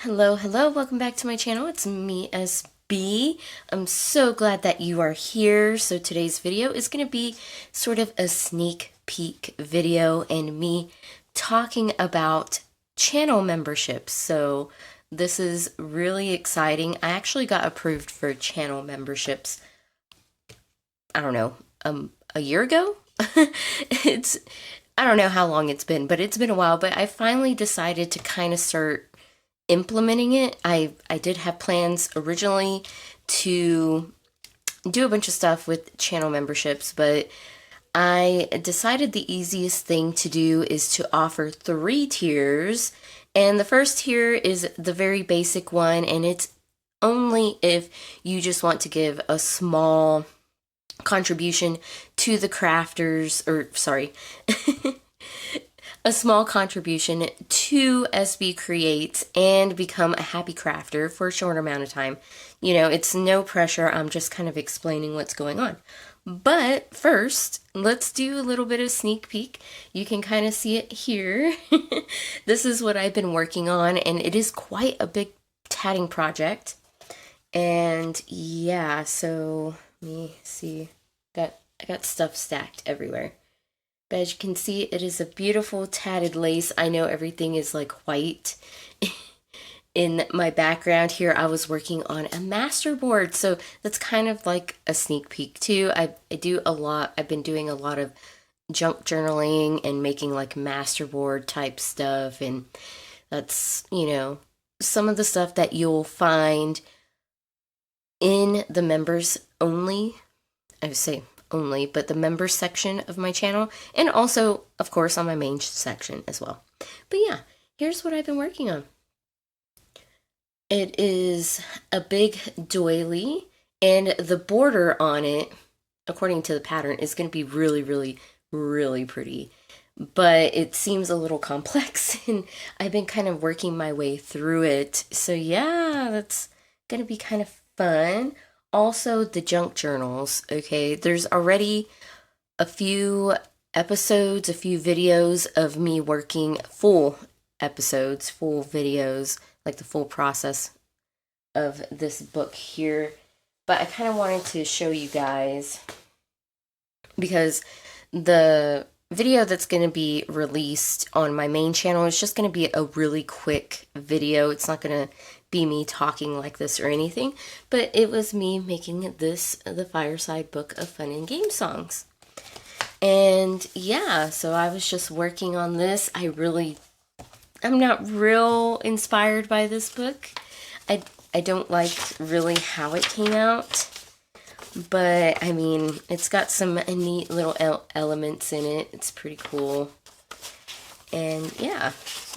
Hello, welcome back to my channel. It's me, SB. I'm so glad that you are here. So today's video is going to be sort of a sneak peek video and me talking about channel memberships. So this is really exciting. I actually got approved for channel memberships, I don't know, a year ago? I don't know how long it's been, but it's been a while. But I finally decided to kind of start implementing it. I did have plans originally to do a bunch of stuff with channel memberships, but I decided the easiest thing to do is to offer 3 tiers. And the first tier is the very basic one, and it's only if you just want to give a small contribution to the crafters, or sorry, a small contribution to SbeeCreates and become a happy crafter for a short amount of time. You know, it's no pressure. I'm just kind of explaining what's going on. But first, let's do a little bit of sneak peek. You can kind of see it here. This is what I've been working on, and it is quite a big tatting project. And yeah, so let me see. I got stuff stacked everywhere. But as you can see, it is a beautiful tatted lace. I know everything is like white. In my background here, I was working on a masterboard, so that's kind of like a sneak peek too. I do a lot. I've been doing a lot of junk journaling and making like masterboard type stuff, and that's, you know, some of the stuff that you'll find in the members only, I would say only, but the members section of my channel, and also, of course, on my main section as well. But yeah, here's what I've been working on. It is a big doily, and the border on it, according to the pattern, is going to be really pretty. But it seems a little complex, and I've been kind of working my way through it. So yeah, that's going to be kind of fun. Also, the junk journals, okay? There's already a few episodes, a few videos of me working full episodes, full videos, like the full process of this book here. But I kind of wanted to show you guys, because the video that's going to be released on my main channel is just going to be a really quick video. It's not going to be me talking like this or anything, but it was me making this the fireside book of fun and game songs. And yeah, so I was just working on this. I'm not real inspired by this book. I don't like really how it came out, but I mean, it's got some neat little elements in it. It's pretty cool. And yeah,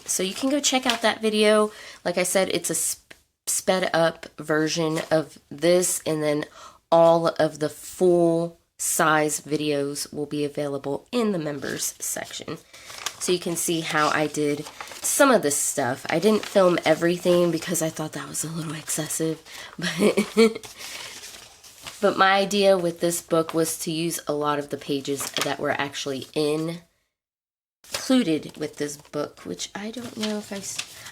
so you can go check out that video. Like I said, it's a sped up version of this, and then all of the full size videos will be available in the members section. So you can see how I did some of this stuff. I didn't film everything because I thought that was a little excessive, but my idea with this book was to use a lot of the pages that were actually included with this book, which I don't know if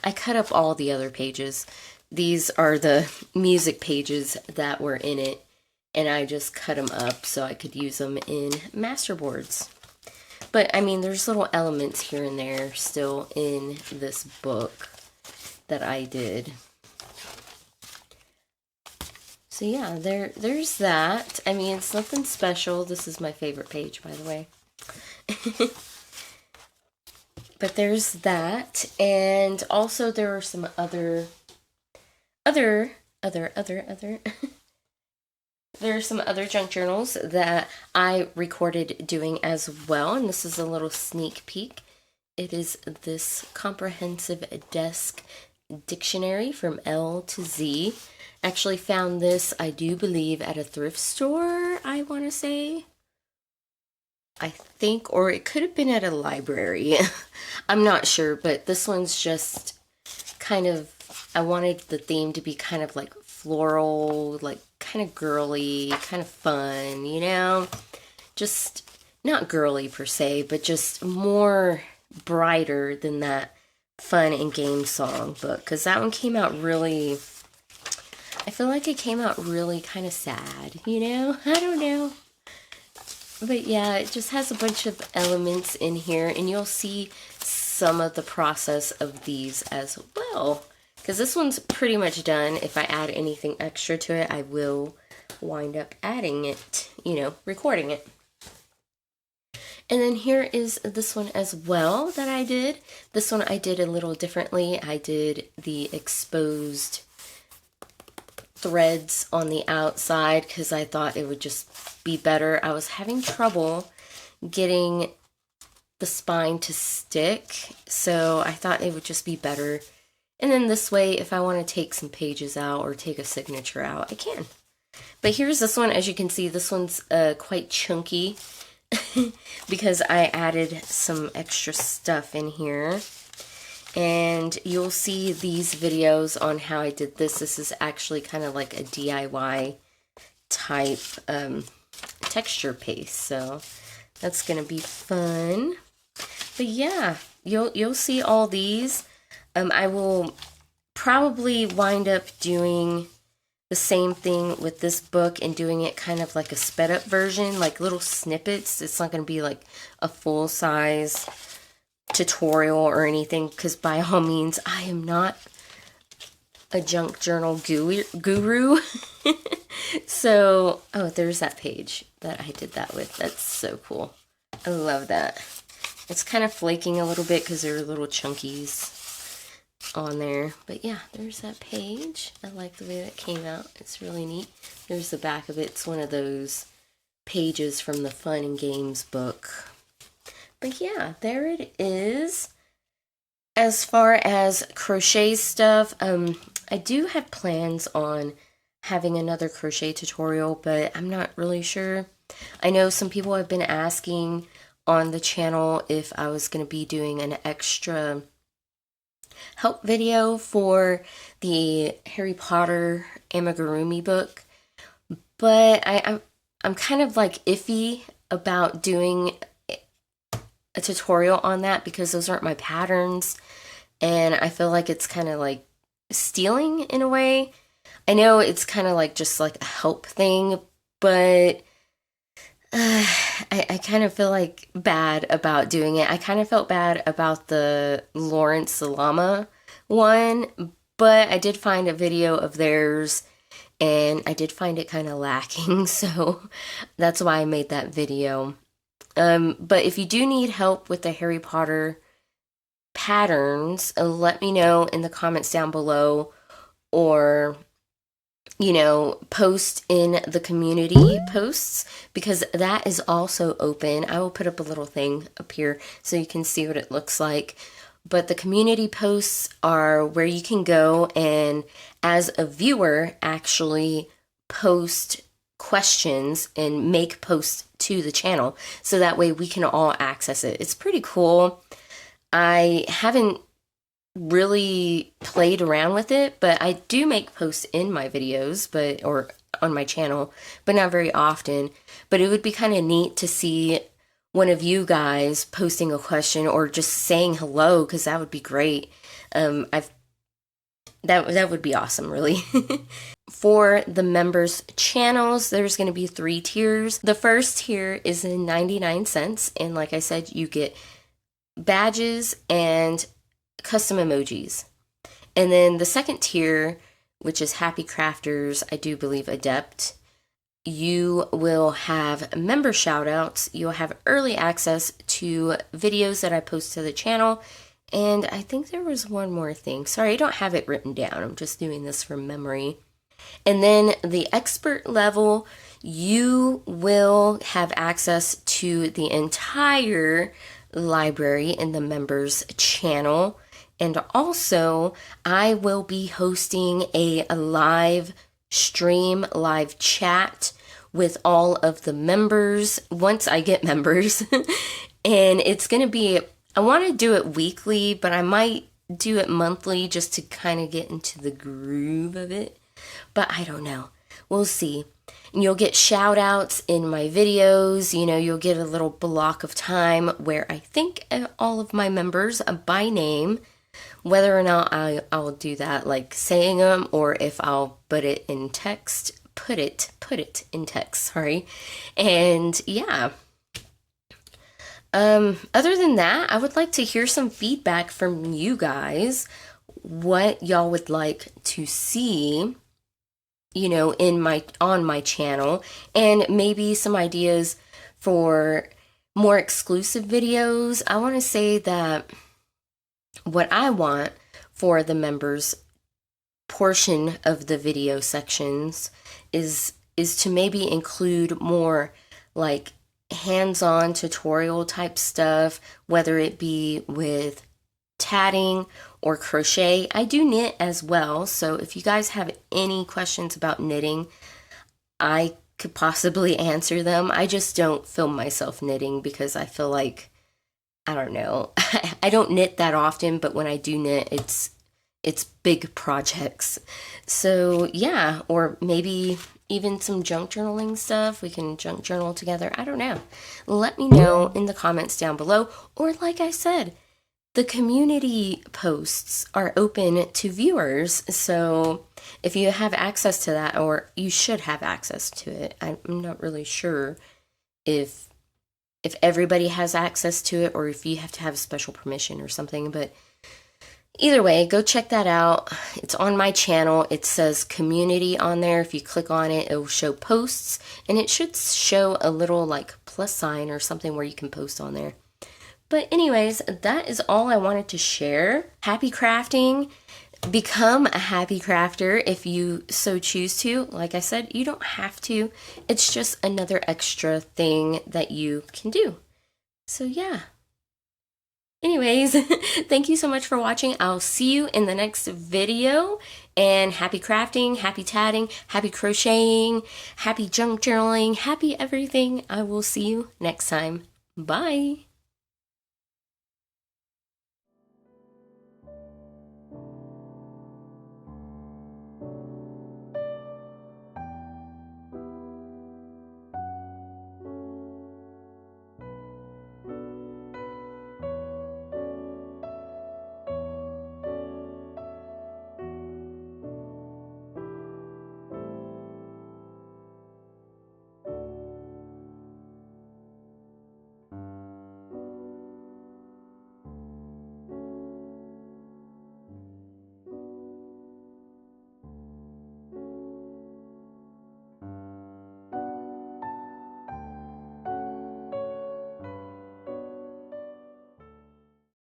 I cut up all the other pages. These are the music pages that were in it, and I just cut them up so I could use them in masterboards. But I mean, there's little elements here and there still in this book that I did. So yeah, there's that. I mean, it's nothing special. This is my favorite page, by the way. But there's that, and also there are some other there are some other junk journals that I recorded doing as well, and this is a little sneak peek. It is this comprehensive desk dictionary from L to Z. Actually found this, I do believe, at a thrift store, I want to say. I think, or it could have been at a library. I'm not sure, but this one's just kind of, I wanted the theme to be kind of like floral, like kind of girly, kind of fun, you know? Just not girly per se, but just more brighter than that fun and game song book, because that one came out really, I feel like it came out really kind of sad, you know? I don't know. But yeah, it just has a bunch of elements in here, and you'll see some of the process of these as well. Because this one's pretty much done. If I add anything extra to it, I will wind up adding it, you know, recording it. And then here is this one as well that I did. This one I did a little differently. I did the exposed threads on the outside because I thought it would just be better. I was having trouble getting the spine to stick, so I thought it would just be better. And then this way, if I want to take some pages out or take a signature out, I can. But here's this one. As you can see, this one's quite chunky because I added some extra stuff in here. And you'll see these videos on how I did this. This is actually kind of like a DIY type texture paste, so that's gonna be fun. But yeah, you'll see all these. I will probably wind up doing the same thing with this book and doing it kind of like a sped up version, like little snippets. It's not going to be like a full size tutorial or anything, because by all means, I am not a junk journal guru. So, oh, there's that page that I did that with. That's so cool. I love that. It's kind of flaking a little bit because there are little chunkies on there, but yeah, there's that page. I like the way that came out. It's really neat. There's the back of it. It's one of those pages from the Fun and Games book. But yeah, there it is. As far as crochet stuff, I do have plans on having another crochet tutorial, but I'm not really sure. I know some people have been asking on the channel if I was going to be doing an extra help video for the Harry Potter amigurumi book, but I'm kind of like iffy about doing a tutorial on that because those aren't my patterns, and I feel like it's kind of like stealing in a way. I know it's kind of like just like a help thing, but I kind of feel like bad about doing it. I kind of felt bad about the Lawrence Salama one, but I did find a video of theirs and I did find it kind of lacking, so that's why I made that video. But if you do need help with the Harry Potter patterns, let me know in the comments down below, or you know, post in the community posts, because that is also open. I will put up a little thing up here so you can see what it looks like. But the community posts are where you can go and, as a viewer, actually post questions and make posts to the channel, so that way we can all access it. It's pretty cool. I haven't really played around with it, but I do make posts in my videos, or on my channel, but not very often. But it would be kind of neat to see one of you guys posting a question or just saying hello, because that would be great. That would be awesome, really. For the members' channels, there's going to be 3 tiers. The first tier is in 99 cents, and like I said, you get badges and custom emojis. And then the second tier, which is Happy Crafters, I do believe Adept, you will have member shoutouts, you'll have early access to videos that I post to the channel, and I think there was one more thing. Sorry, I don't have it written down. I'm just doing this from memory. And then the expert level, you will have access to the entire library in the members channel. And also, I will be hosting a live stream, live chat with all of the members once I get members. And it's going to be, I want to do it weekly, but I might do it monthly just to kind of get into the groove of it. But I don't know. We'll see. And you'll get shout outs in my videos. You know, you'll get a little block of time where I thank all of my members by name. whether or not I'll do that, like saying them, or if I'll put it in text, put it in text, sorry. And yeah. Other than that, I would like to hear some feedback from you guys, what y'all would like to see, you know, on my channel, and maybe some ideas for more exclusive videos. I want to say that what I want for the members portion of the video sections is to maybe include more like hands-on tutorial type stuff, whether it be with tatting or crochet. I do knit as well, so if you guys have any questions about knitting, I could possibly answer them. I just don't film myself knitting because I feel like, I don't know, I don't knit that often, but when I do knit, it's big projects. So yeah, or maybe even some junk journaling stuff. We can junk journal together. I don't know. Let me know in the comments down below. Or like I said, the community posts are open to viewers. So if you have access to that, or you should have access to it. I'm not really sure if everybody has access to it, or if you have to have special permission or something, but either way, go check that out. It's on my channel. It says community on there. If you click on it, it will show posts, and it should show a little like plus sign or something where you can post on there. But anyways, that is all I wanted to share. Happy crafting. Become a happy crafter if you so choose to. Like I said, you don't have to. It's just another extra thing that you can do. So yeah. Anyways, thank you so much for watching. I'll see you in the next video. And happy crafting, happy tatting, happy crocheting, happy junk journaling, happy everything. I will see you next time. Bye.